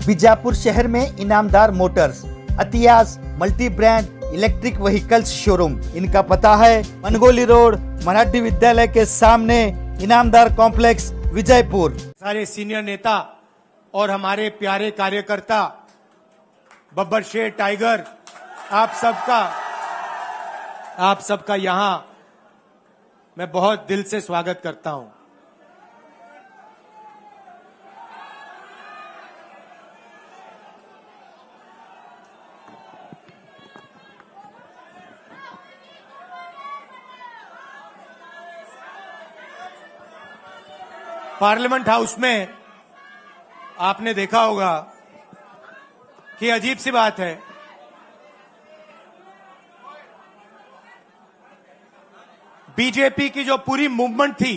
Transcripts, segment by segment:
बीजापुर शहर में Inamdar motors, Atiyas multi brand electric vehicles showroom. इनका पता है मनगोली रोड, मराठी विद्यालय के सामने, इनामदार कॉम्प्लेक्स, विजयपुर। सारे सीनियर नेता और हमारे प्यारे कार्यकर्ता, बब्बर शेर, टाइगर, आप सबका यहां मैं बहुत दिल से स्वागत करता हूं। पार्लियामेंट हाउस में आपने देखा होगा कि अजीब सी बात है, बीजेपी की जो पूरी मूवमेंट थी,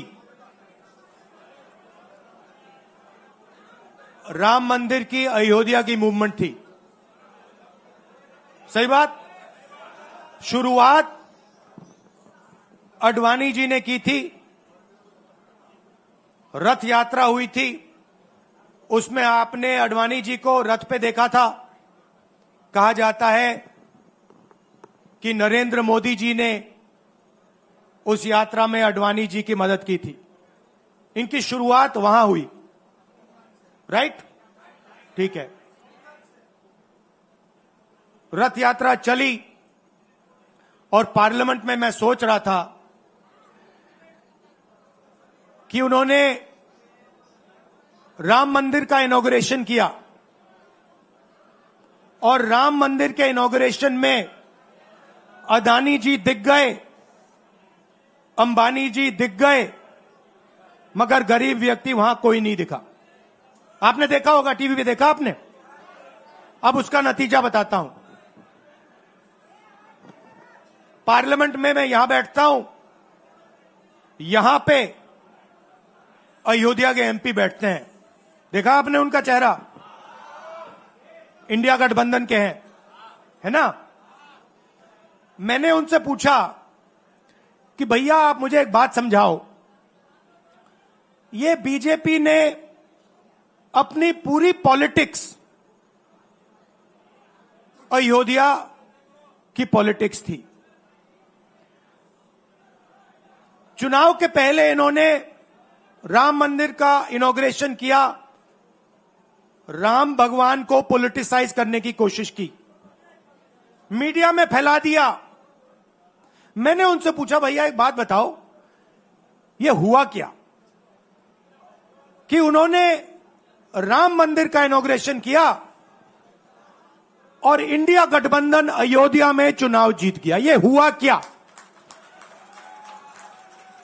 राम मंदिर की, अयोध्या की मूवमेंट थी। सही बात, शुरुआत अडवाणी जी ने की थी, रथ यात्रा हुई थी, उसमें आपने अडवाणी जी को रथ पे देखा था। कहा जाता है कि नरेंद्र मोदी जी ने उस यात्रा में अडवाणी जी की मदद की थी। इनकी शुरुआत वहां हुई, राइट? ठीक है। रथ यात्रा चली और पार्लियामेंट में मैं सोच रहा था कि उन्होंने राम मंदिर का इनॉग्रेशन किया और राम मंदिर के इनॉग्रेशन में अदानी जी दिख गए, अंबानी जी दिख गए, मगर गरीब व्यक्ति वहां कोई नहीं दिखा। आपने देखा होगा, टीवी पे देखा आपने। अब उसका नतीजा बताता हूं। पार्लियामेंट में मैं यहां बैठता हूं, यहां पे अयोध्या के एमपी बैठते हैं। देखा आपने उनका चेहरा, इंडिया गठबंधन के हैं, है ना? मैंने उनसे पूछा कि भैया आप मुझे एक बात समझाओ, ये बीजेपी ने अपनी पूरी पॉलिटिक्स अयोध्या की पॉलिटिक्स थी। चुनाव के पहले इन्होंने राम मंदिर का इनॉग्रेशन किया, राम भगवान को पॉलिटिसाइज करने की कोशिश की, मीडिया में फैला दिया। मैंने उनसे पूछा भैया एक बात बताओ, यह हुआ क्या कि उन्होंने राम मंदिर का इनॉग्रेशन किया और इंडिया गठबंधन अयोध्या में चुनाव जीत गया? यह हुआ क्या?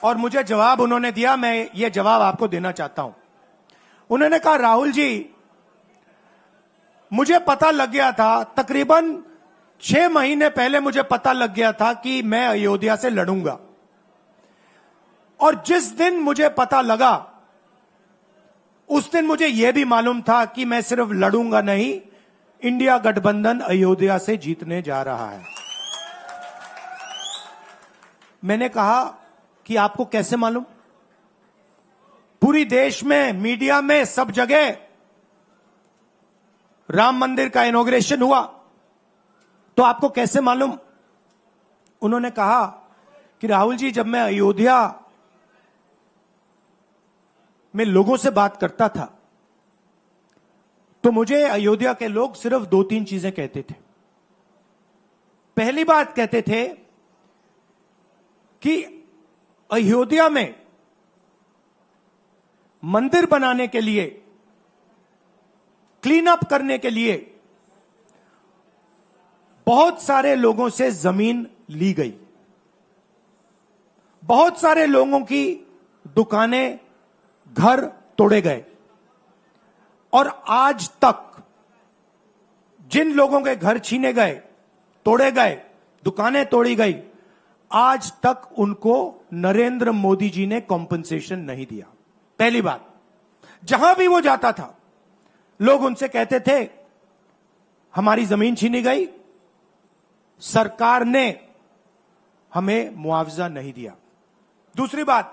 और मुझे जवाब उन्होंने दिया, मैं ये जवाब आपको देना चाहता हूं। उन्होंने कहा राहुल जी, मुझे पता लग गया था, तकरीबन 6 महीने पहले मुझे पता लग गया था कि मैं अयोध्या से लड़ूंगा, और जिस दिन मुझे पता लगा उस दिन मुझे यह भी मालूम था कि मैं सिर्फ लड़ूंगा नहीं, इंडिया गठबंधन अयोध्या से जीतने जा रहा है। मैंने कहा कि आपको कैसे मालूम? पूरी देश में, मीडिया में, सब जगह राम मंदिर का इनॉग्रेशन हुआ, तो आपको कैसे मालूम? उन्होंने कहा कि राहुल जी, जब मैं अयोध्या में लोगों से बात करता था तो मुझे अयोध्या के लोग सिर्फ 2-3 चीजें कहते थे। पहली बात कहते थे कि अयोध्या में मंदिर बनाने के लिए, क्लीन अप करने के लिए बहुत सारे लोगों से जमीन ली गई, बहुत सारे लोगों की दुकानें, घर तोड़े गए, और आज तक जिन लोगों के घर छीने गए, तोड़े गए, दुकानें तोड़ी गई, आज तक उनको नरेंद्र मोदी जी ने कॉम्पनसेशन नहीं दिया। पहली बात, जहां भी वो जाता था लोग उनसे कहते थे हमारी जमीन छीनी गई, सरकार ने हमें मुआवजा नहीं दिया। दूसरी बात,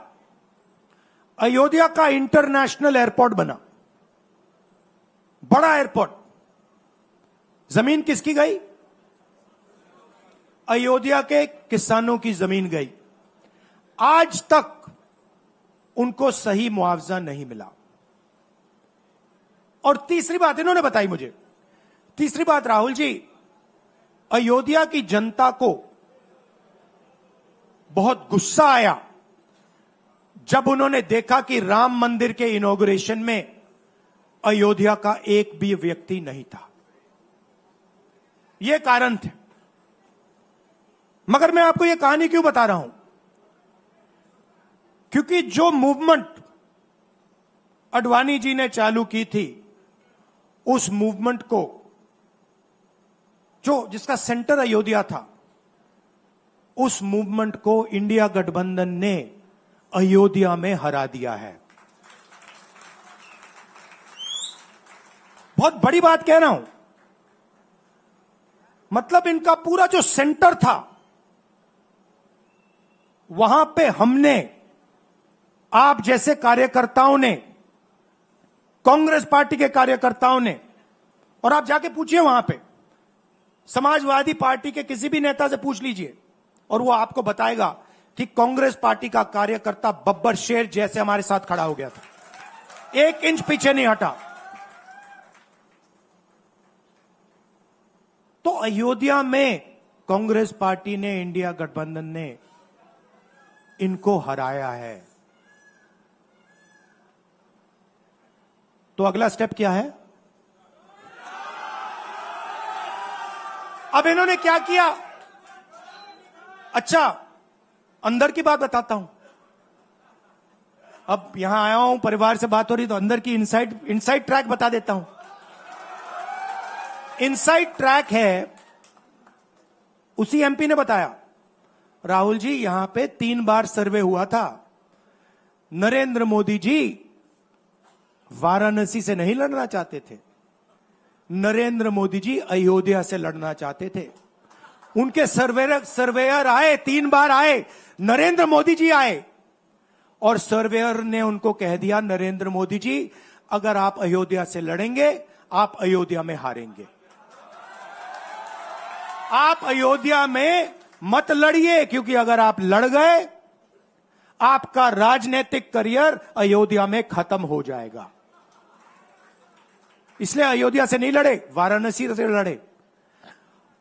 अयोध्या का इंटरनेशनल एयरपोर्ट बना, बड़ा एयरपोर्ट, जमीन किसकी गई? अयोध्या के किसानों की जमीन गई। आज तक उनको सही मुआवजा नहीं मिला। और तीसरी बात इन्होंने बताई मुझे, तीसरी बात राहुल जी, अयोध्या की जनता को बहुत गुस्सा आया जब उन्होंने देखा कि राम मंदिर के इनॉग्रेशन में अयोध्या का एक भी व्यक्ति नहीं था। यह कारण थे। मगर मैं आपको यह कहानी क्यों बता रहा हूं? क्योंकि जो मूवमेंट अडवाणी जी ने चालू की थी, उस मूवमेंट को, जिसका सेंटर अयोध्या था, उस मूवमेंट को इंडिया गठबंधन ने अयोध्या में हरा दिया है। बहुत बड़ी बात कह रहा हूं। मतलब इनका पूरा जो सेंटर था, वहां पे हमने, आप जैसे कार्यकर्ताओं ने, कांग्रेस पार्टी के कार्यकर्ताओं ने, और आप जाके पूछिए वहां पे, समाजवादी पार्टी के किसी भी नेता से पूछ लीजिए और वो आपको बताएगा कि कांग्रेस पार्टी का कार्यकर्ता बब्बर शेर जैसे हमारे साथ खड़ा हो गया था, 1 इंच पीछे नहीं हटा। तो अयोध्या में कांग्रेस पार्टी ने, इंडिया गठबंधन ने इनको हराया है। तो अगला स्टेप क्या है? अब इन्होंने क्या किया? अच्छा, अंदर की बात बताता हूं। अब यहां आया हूं, परिवार से बात हो रही, तो अंदर की इनसाइड ट्रैक बता देता हूं। इनसाइड ट्रैक है, उसी एमपी ने बताया, राहुल जी यहां पे 3 बार सर्वे हुआ था। नरेंद्र मोदी जी वाराणसी से नहीं लड़ना चाहते थे, नरेंद्र मोदी जी अयोध्या से लड़ना चाहते थे। उनके सर्वेयर आए, 3 बार आए, नरेंद्र मोदी जी आए, और सर्वेयर ने उनको कह दिया, नरेंद्र मोदी जी अगर आप अयोध्या से लड़ेंगे, आप अयोध्या में हारेंगे। आप अयोध्या में मत लड़िए, क्योंकि अगर आप लड़ गए, आपका राजनीतिक करियर अयोध्या में खत्म हो जाएगा। इसलिए अयोध्या से नहीं लड़े, वाराणसी से लड़े।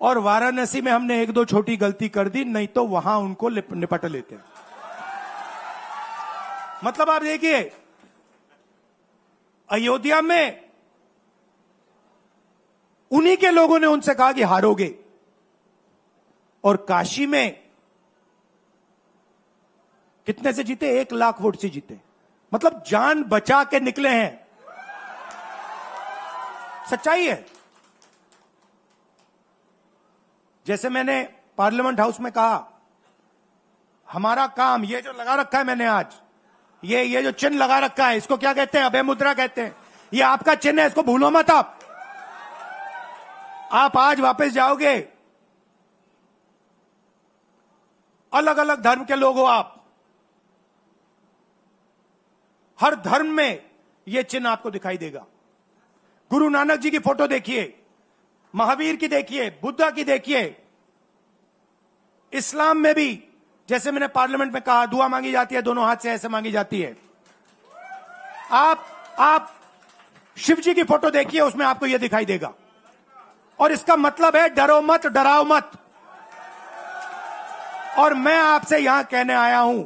और वाराणसी में हमने 1-2 छोटी गलती कर दी, नहीं तो वहां उनको निपट लेते। मतलब आप देखिए, अयोध्या में उन्हीं के लोगों ने उनसे कहा कि हारोगे, और काशी में कितने से जीते? 1 लाख वोट से जीते। मतलब जान बचा के निकले हैं। सच्चाई है। जैसे मैंने पार्लियामेंट हाउस में कहा, हमारा काम, ये जो लगा रखा है मैंने आज, ये जो चिन्ह लगा रखा है, इसको क्या कहते हैं? अभय मुद्रा कहते हैं। ये आपका चिन्ह है, इसको भूलो मत। आप आज वापस जाओगे, अलग अलग धर्म के लोग हो आप, हर धर्म में यह चिन्ह आपको दिखाई देगा। गुरु नानक जी की फोटो देखिए, महावीर की देखिए, बुद्धा की देखिए। इस्लाम में भी, जैसे मैंने पार्लियामेंट में कहा, दुआ मांगी जाती है, दोनों हाथ से ऐसे मांगी जाती है। आप शिव जी की फोटो देखिए, उसमें आपको यह दिखाई देगा। और इसका मतलब है डरो मत, डराओ मत। और मैं आपसे यहां कहने आया हूं,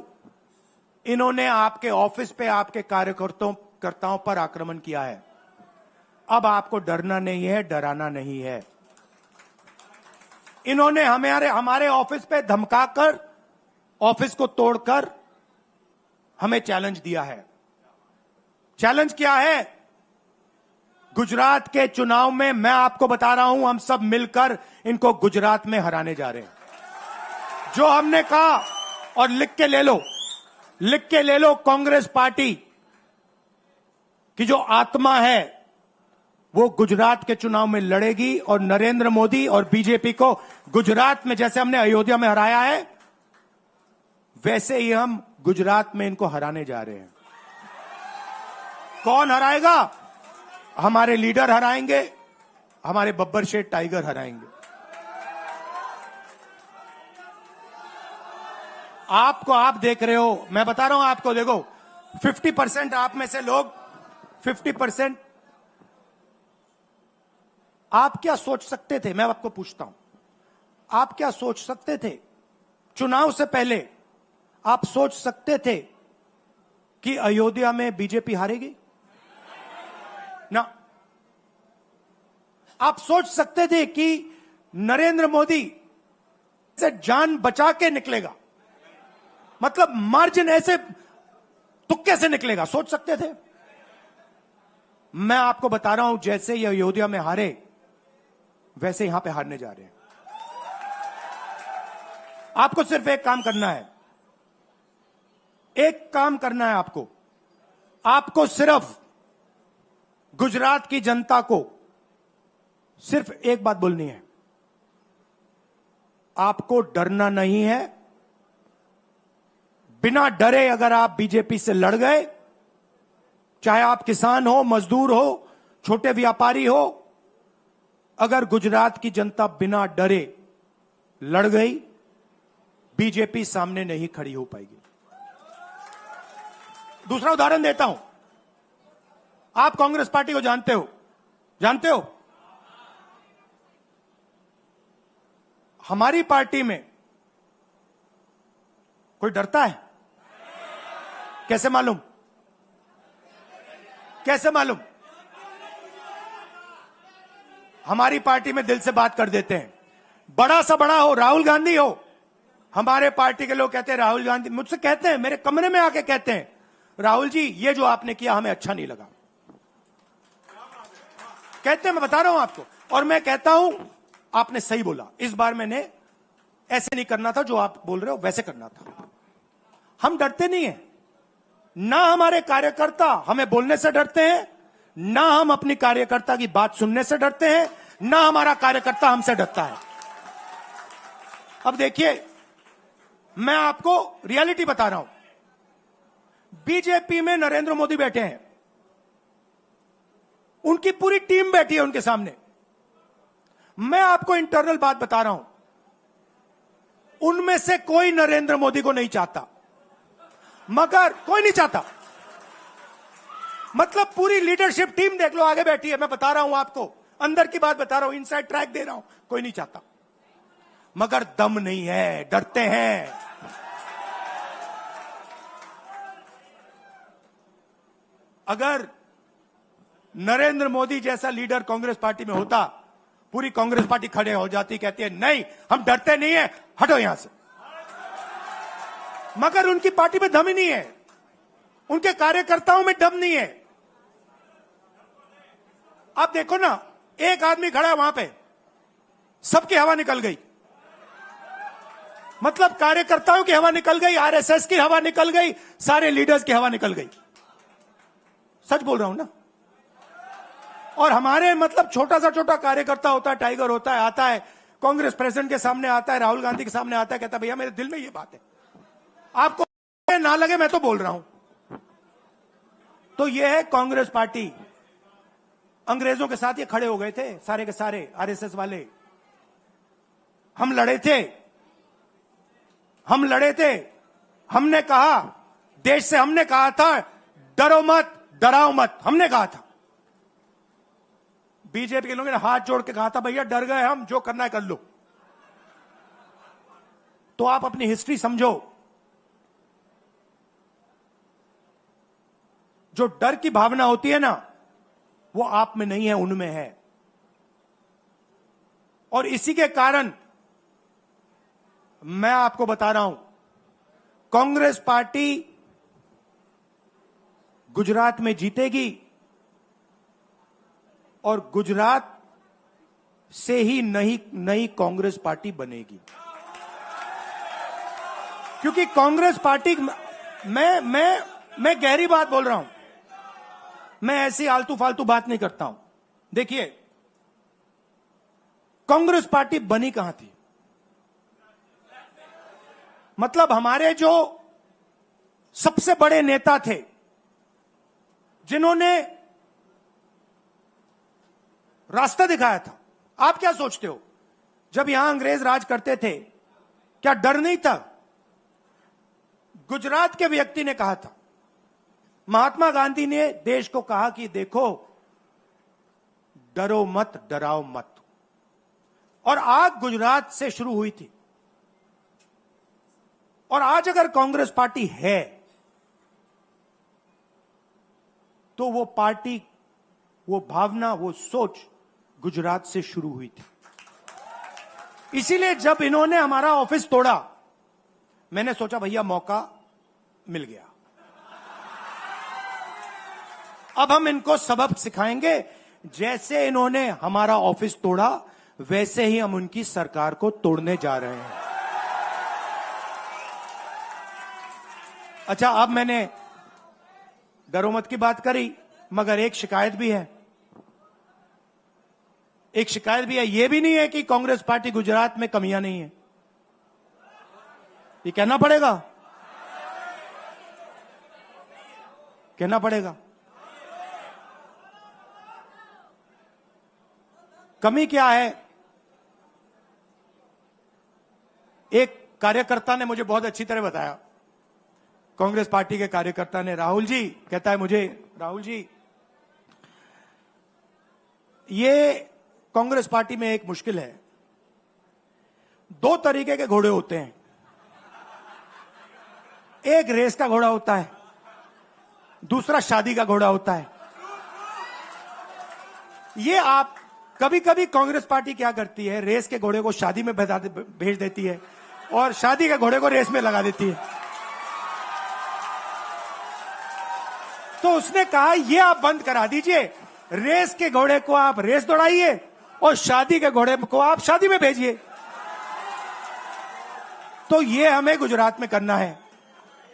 इन्होंने आपके ऑफिस पे, आपके कार्यकर्ताओं पर आक्रमण किया है। अब आपको डरना नहीं है, डराना नहीं है। इन्होंने हमारे ऑफिस पे धमकाकर, ऑफिस को तोड़कर हमें चैलेंज दिया है। चैलेंज क्या है? गुजरात के चुनाव में मैं आपको बता रहा हूं, हम सब मिलकर इनको गुजरात में हराने जा रहे हैं। जो हमने कहा, और लिख के ले लो, कांग्रेस पार्टी की जो आत्मा है वो गुजरात के चुनाव में लड़ेगी, और नरेंद्र मोदी और बीजेपी को गुजरात में, जैसे हमने अयोध्या में हराया है, वैसे ही हम गुजरात में इनको हराने जा रहे हैं। कौन हराएगा? हमारे लीडर हराएंगे, हमारे बब्बर शेठ टाइगर हराएंगे। आपको, आप देख रहे हो, मैं बता रहा हूं आपको, देखो 50% आप में से लोग 50%, आप क्या सोच सकते थे, मैं आपको पूछता हूं, आप क्या सोच सकते थे चुनाव से पहले? आप सोच सकते थे कि अयोध्या में बीजेपी हारेगी ना? आप सोच सकते थे कि नरेंद्र मोदी से जान बचा के निकलेगा, मतलब मार्जिन ऐसे तुक्के से निकलेगा, सोच सकते थे? मैं आपको बता रहा हूं, जैसे ये अयोध्या में हारे वैसे यहां पे हारने जा रहे हैं। आपको सिर्फ एक काम करना है, एक काम करना है आपको सिर्फ गुजरात की जनता को सिर्फ एक बात बोलनी है, आपको डरना नहीं है। बिना डरे अगर आप बीजेपी से लड़ गए, चाहे आप किसान हो, मजदूर हो, छोटे व्यापारी हो, अगर गुजरात की जनता बिना डरे लड़ गई, बीजेपी सामने नहीं खड़ी हो पाएगी। दूसरा उदाहरण देता हूं, आप कांग्रेस पार्टी को जानते हो? हमारी पार्टी में कोई डरता है? कैसे मालूम? हमारी पार्टी में दिल से बात कर देते हैं। बड़ा सा बड़ा हो, राहुल गांधी हो, हमारे पार्टी के लोग कहते हैं राहुल गांधी, मुझसे कहते हैं, मेरे कमरे में आके कहते हैं, राहुल जी ये जो आपने किया हमें अच्छा नहीं लगा। कहते हैं, मैं बता रहा हूं आपको, और मैं कहता हूं आपने सही बोला, इस बार मैंने ऐसे नहीं करना था, जो आप बोल रहे हो वैसे करना था। हम डरते नहीं है, ना हमारे कार्यकर्ता हमें बोलने से डरते हैं, ना हम अपनी कार्यकर्ता की बात सुनने से डरते हैं, ना हमारा कार्यकर्ता हमसे डरता है। अब देखिए, मैं आपको रियलिटी बता रहा हूं, बीजेपी में नरेंद्र मोदी बैठे हैं, उनकी पूरी टीम बैठी है उनके सामने। मैं आपको इंटरनल बात बता रहा हूं, उनमें से कोई नरेंद्र मोदी को नहीं चाहता, मगर कोई नहीं चाहता, मतलब पूरी लीडरशिप टीम देख लो आगे बैठी है। मैं बता रहा हूं आपको, अंदर की बात बता रहा हूं, इनसाइड ट्रैक दे रहा हूं, कोई नहीं चाहता, मगर दम नहीं है, डरते हैं। अगर नरेंद्र मोदी जैसा लीडर कांग्रेस पार्टी में होता, पूरी कांग्रेस पार्टी खड़े हो जाती, कहती है नहीं हम डरते नहीं है, हटो यहां से। मगर उनकी पार्टी में दम ही नहीं है, उनके कार्यकर्ताओं में दम नहीं है। आप देखो ना, एक आदमी खड़ा है वहां पे, सबकी हवा निकल गई, मतलब कार्यकर्ताओं की हवा निकल गई, आरएसएस की हवा निकल गई, सारे लीडर्स की हवा निकल गई। सच बोल रहा हूं ना। और हमारे मतलब छोटा कार्यकर्ता होता है, टाइगर होता है, आता है कांग्रेस प्रेसिडेंट के सामने, आता है राहुल गांधी के सामने, आता है, कहता है भैया मेरे दिल में ये बात है, आपको ना लगे मैं तो बोल रहा हूं। तो ये है कांग्रेस पार्टी। अंग्रेजों के साथ ये खड़े हो गए थे सारे के सारे आरएसएस वाले। हम लड़े थे, हमने कहा, देश से हमने कहा था डरो मत, डराओ मत, हमने कहा था। बीजेपी के लोगों ने हाथ जोड़ के कहा था भैया डर गए हम, जो करना है कर लो। तो आप अपनी हिस्ट्री समझो, जो डर की भावना होती है ना, वो आप में नहीं है, उनमें है। और इसी के कारण मैं आपको बता रहा हूं, कांग्रेस पार्टी गुजरात में जीतेगी और गुजरात से ही नई कांग्रेस पार्टी बनेगी। क्योंकि कांग्रेस पार्टी, मैं गहरी बात बोल रहा हूं, मैं ऐसी आलतू फालतू बात नहीं करता हूं। देखिए, कांग्रेस पार्टी बनी कहां थी? मतलब हमारे जो सबसे बड़े नेता थे, जिन्होंने रास्ता दिखाया था। आप क्या सोचते हो, जब यहां अंग्रेज राज करते थे क्या डर नहीं था? गुजरात के व्यक्ति ने कहा था, महात्मा गांधी ने देश को कहा कि देखो, डरो मत, डराओ मत। और आग गुजरात से शुरू हुई थी। और आज अगर कांग्रेस पार्टी है तो वो पार्टी, वो भावना, वो सोच गुजरात से शुरू हुई थी। इसीलिए जब इन्होंने हमारा ऑफिस तोड़ा, मैंने सोचा भैया मौका मिल गया, अब हम इनको सबक सिखाएंगे। जैसे इन्होंने हमारा ऑफिस तोड़ा वैसे ही हम उनकी सरकार को तोड़ने जा रहे हैं। अच्छा, अब मैंने डरो मत की बात करी, मगर एक शिकायत भी है। एक शिकायत भी है। यह भी नहीं है कि कांग्रेस पार्टी गुजरात में कमियां नहीं है, ये कहना पड़ेगा, कहना पड़ेगा। कमी क्या है? एक कार्यकर्ता ने मुझे बहुत अच्छी तरह बताया, कांग्रेस पार्टी के कार्यकर्ता ने, राहुल जी, कहता है मुझे, राहुल जी, ये कांग्रेस पार्टी में एक मुश्किल है, दो तरीके के घोड़े होते हैं, एक रेस का घोड़ा होता है, दूसरा शादी का घोड़ा होता है। ये आप कभी कभी कांग्रेस पार्टी क्या करती है, रेस के घोड़े को शादी में भेज देती है और शादी के घोड़े को रेस में लगा देती है। तो उसने कहा ये आप बंद करा दीजिए, रेस के घोड़े को आप रेस दौड़ाइए और शादी के घोड़े को आप शादी में भेजिए। तो ये हमें गुजरात में करना है।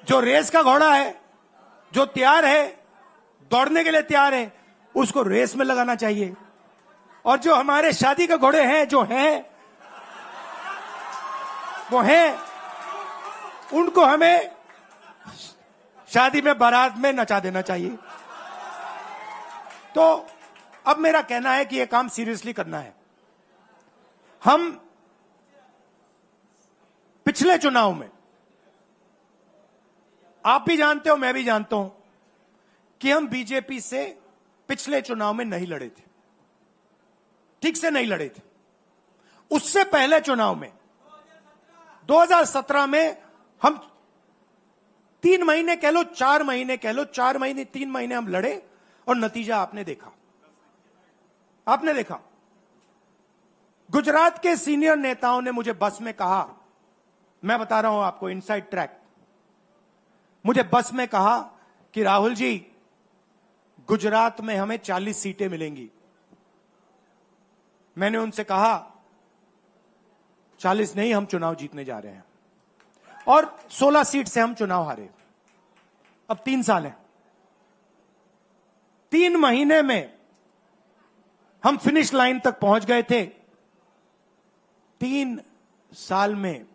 जो रेस का घोड़ा है, जो तैयार है, दौड़ने के लिए तैयार है, उसको रेस में लगाना चाहिए। और जो हमारे शादी के घोड़े हैं, जो हैं, वो हैं, उनको हमें शादी में, बारात में नचा देना चाहिए। तो अब मेरा कहना है कि यह काम सीरियसली करना है। हम पिछले चुनाव में, आप भी जानते हो, मैं भी जानता हूं कि हम बीजेपी से पिछले चुनाव में नहीं लड़े थे, ठीक से नहीं लड़े थे। उससे पहले चुनाव में 2017 में हम 3 महीने कह लो, 4 महीने कह लो, 4 महीने 3 महीने हम लड़े और नतीजा आपने देखा। आपने देखा, गुजरात के सीनियर नेताओं ने मुझे बस में कहा, मैं बता रहा हूं आपको इनसाइड ट्रैक, मुझे बस में कहा कि राहुल जी, गुजरात में हमें 40 सीटें मिलेंगी। मैंने उनसे कहा 40 नहीं, हम चुनाव जीतने जा रहे हैं। और 16 सीट से हम चुनाव हारे। अब 3 साल हैं, 3 महीने में हम फिनिश लाइन तक पहुंच गए थे। 3 साल में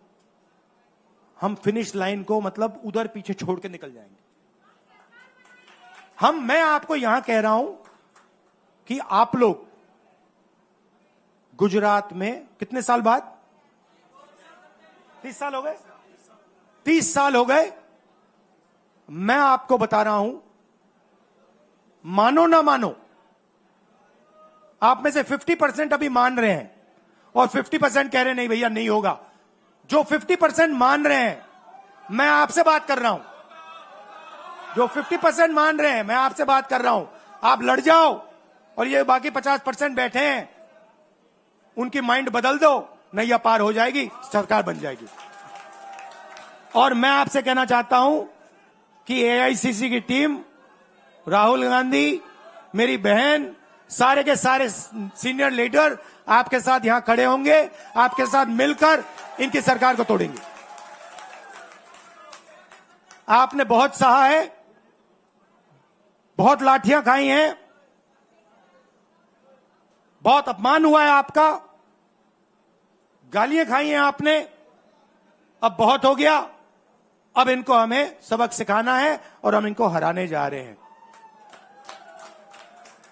हम फिनिश लाइन को मतलब उधर पीछे छोड़ के निकल जाएंगे। मैं आपको यहां कह रहा हूं कि आप लोग गुजरात में कितने साल बाद, 30 साल हो गए, 30 साल हो गए। मैं आपको बता रहा हूं, मानो ना मानो, आप में से 50% अभी मान रहे हैं और 50% कह रहे नहीं भैया नहीं होगा। जो 50% मान रहे हैं, मैं आपसे बात कर रहा हूं, जो 50% मान रहे हैं, मैं आपसे बात कर रहा हूं। आप लड़ जाओ और ये बाकी 50% बैठे हैं, उनकी माइंड बदल दो, नैया पार हो जाएगी, सरकार बन जाएगी। और मैं आपसे कहना चाहता हूं कि एआईसीसी की टीम, राहुल गांधी, मेरी बहन, सारे के सारे सीनियर लीडर आपके साथ यहां खड़े होंगे, आपके साथ मिलकर इनकी सरकार को तोड़ेंगे। आपने बहुत सहा है, बहुत लाठियां खाई हैं, बहुत अपमान हुआ है आपका, गालियां खाई हैं आपने, अब बहुत हो गया। अब इनको हमें सबक सिखाना है और हम इनको हराने जा रहे हैं।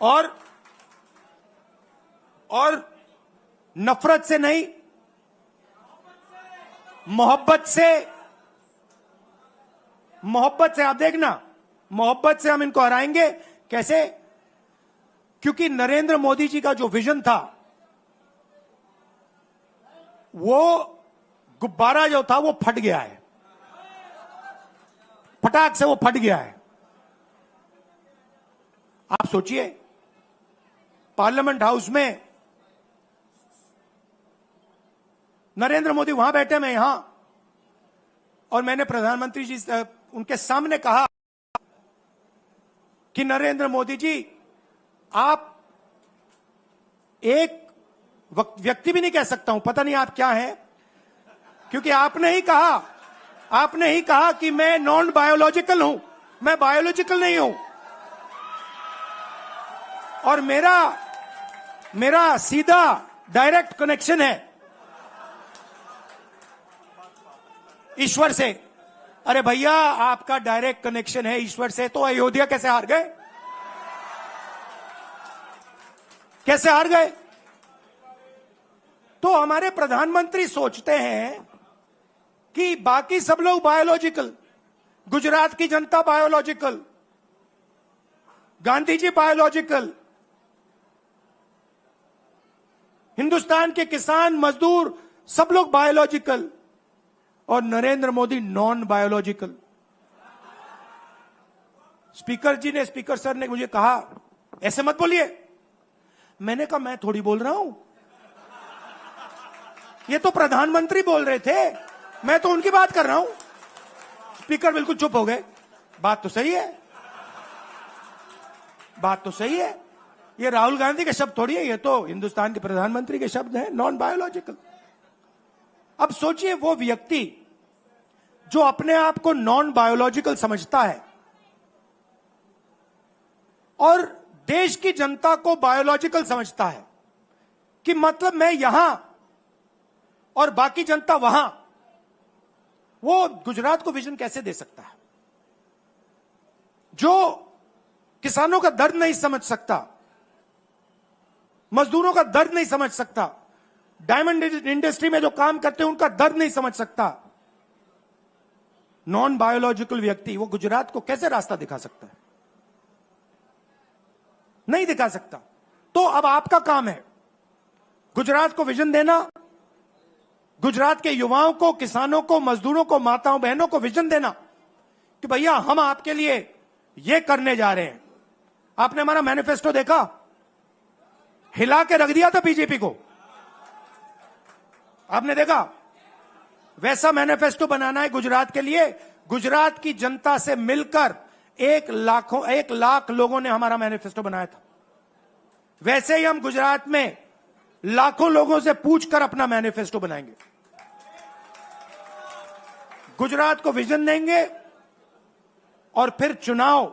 और और नफरत से नहीं, मोहब्बत से आप देखना, मोहब्बत से हम इनको हराएंगे। कैसे? क्योंकि नरेंद्र मोदी जी का जो विजन था, वो गुब्बारा जो था वो फट गया है, फटाक से वो फट गया है। आप सोचिए, पार्लियामेंट हाउस में नरेंद्र मोदी वहां बैठे, मैं यहां, और मैंने प्रधानमंत्री जी उनके सामने कहा कि नरेंद्र मोदी जी, आप एक व्यक्ति भी नहीं कह सकता हूं, पता नहीं आप क्या हैं, क्योंकि आपने ही कहा कि मैं नॉन बायोलॉजिकल हूं, मैं बायोलॉजिकल नहीं हूं, और मेरा सीधा डायरेक्ट कनेक्शन है ईश्वर से। अरे भैया, आपका डायरेक्ट कनेक्शन है ईश्वर से, तो अयोध्या कैसे हार गए? कैसे हार गए? तो हमारे प्रधानमंत्री सोचते हैं कि बाकी सब लोग बायोलॉजिकल, गुजरात की जनता बायोलॉजिकल, गांधी जी बायोलॉजिकल, हिंदुस्तान के किसान मजदूर सब लोग बायोलॉजिकल, और Narendra Modi non biological. Speaker sir ने मुझे कहा, ऐसे मत बोलिए। मैंने कहा, मैं थोड़ी बोल रहा हूं, ये तो प्रधानमंत्री बोल रहे थे, मैं तो उनकी बात कर रहा हूं। स्पीकर बिल्कुल चुप हो गए। बात तो सही है, बात तो सही है, ये राहुल गांधी के शब्द थोड़ी है, ये तो हिंदुस्तान के प्रधानमंत्री के शब्द हैं, नॉन बायोलॉजिकल। अब सोचिए, वो व्यक्ति जो अपने आप को नॉन बायोलॉजिकल समझता है और देश की जनता को बायोलॉजिकल समझता है, कि मतलब मैं यहां और बाकी जनता वहां, वो गुजरात को विजन कैसे दे सकता है? जो किसानों का दर्द नहीं समझ सकता, मजदूरों का दर्द नहीं समझ सकता, डायमंड इंडस्ट्री में जो काम करते हैं उनका दर्द नहीं समझ सकता, नॉन बायोलॉजिकल व्यक्ति वो गुजरात को कैसे रास्ता दिखा सकता है? नहीं दिखा सकता। तो अब आपका काम है गुजरात को विजन देना, गुजरात के युवाओं को, किसानों को, मजदूरों को, माताओं बहनों को विजन देना कि भैया हम आपके लिए ये करने जा रहे हैं। आपने हमारा मैनिफेस्टो देखा, हिला के रख दिया था बीजेपी को, आपने देखा? वैसा मैनिफेस्टो बनाना है गुजरात के लिए। गुजरात की जनता से मिलकर 1 लाख लोगों ने हमारा मैनिफेस्टो बनाया था। वैसे ही हम गुजरात में लाखों लोगों से पूछकर अपना मैनिफेस्टो बनाएंगे, गुजरात को विजन देंगे, और फिर चुनाव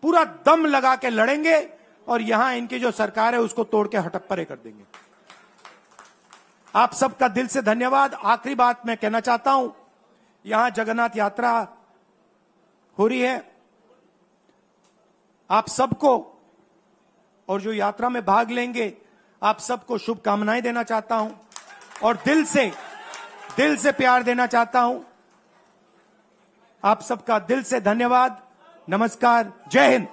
पूरा दम लगा के लड़ेंगे, और यहां इनकी जो सरकार है उसको तोड़ के हटप्परे कर देंगे। आप सबका दिल से धन्यवाद। आखिरी बात मैं कहना चाहता हूं, यहां जगन्नाथ यात्रा हो रही है, आप सबको, और जो यात्रा में भाग लेंगे, आप सबको शुभकामनाएं देना चाहता हूं, और दिल से प्यार देना चाहता हूं। आप सबका दिल से धन्यवाद। नमस्कार, जय हिंद।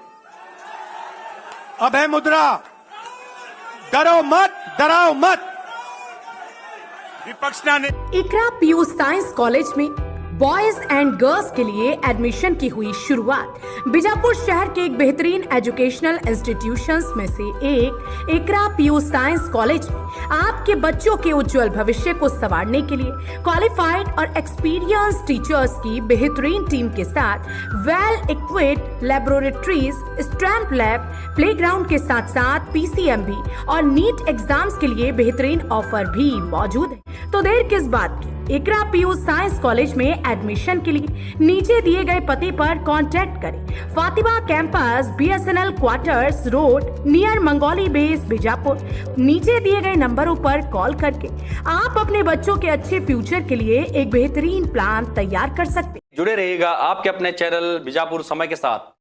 अभय मुद्रा, डरो मत, डराओ मत। विपक्ष ने इकरा पीयू साइंस कॉलेज में बॉयज एंड गर्ल्स के लिए एडमिशन की हुई शुरुआत। बीजापुर शहर के एक बेहतरीन एजुकेशनल इंस्टीट्यूशंस में से एक इकरा पीयू साइंस कॉलेज में आपके बच्चों के उज्जवल भविष्य को संवारने के लिए क्वालिफाइड और एक्सपीरियंस टीचर्स की बेहतरीन टीम के साथ well equipped laboratories, stamp lab, playground के साथ साथ PCMB और नीट एग्जाम्स के लिए बेहतरीन ऑफर भी मौजूद है। तो देर किस बात की, इकरा पीयू साइंस कॉलेज में एडमिशन के लिए नीचे दिए गए पते पर कांटेक्ट करें। Fatima campus, BSNL quarters road, near Mangoli base, Bijapur. नीचे दिए गए नंबरों पर कॉल करके आप अपने बच्चों के अच्छे फ्यूचर के लिए एक बेहतरीन प्लान तैयार कर सकते हैं। जुड़े रहिएगा आपके अपने चैनल बीजापुर समय के साथ।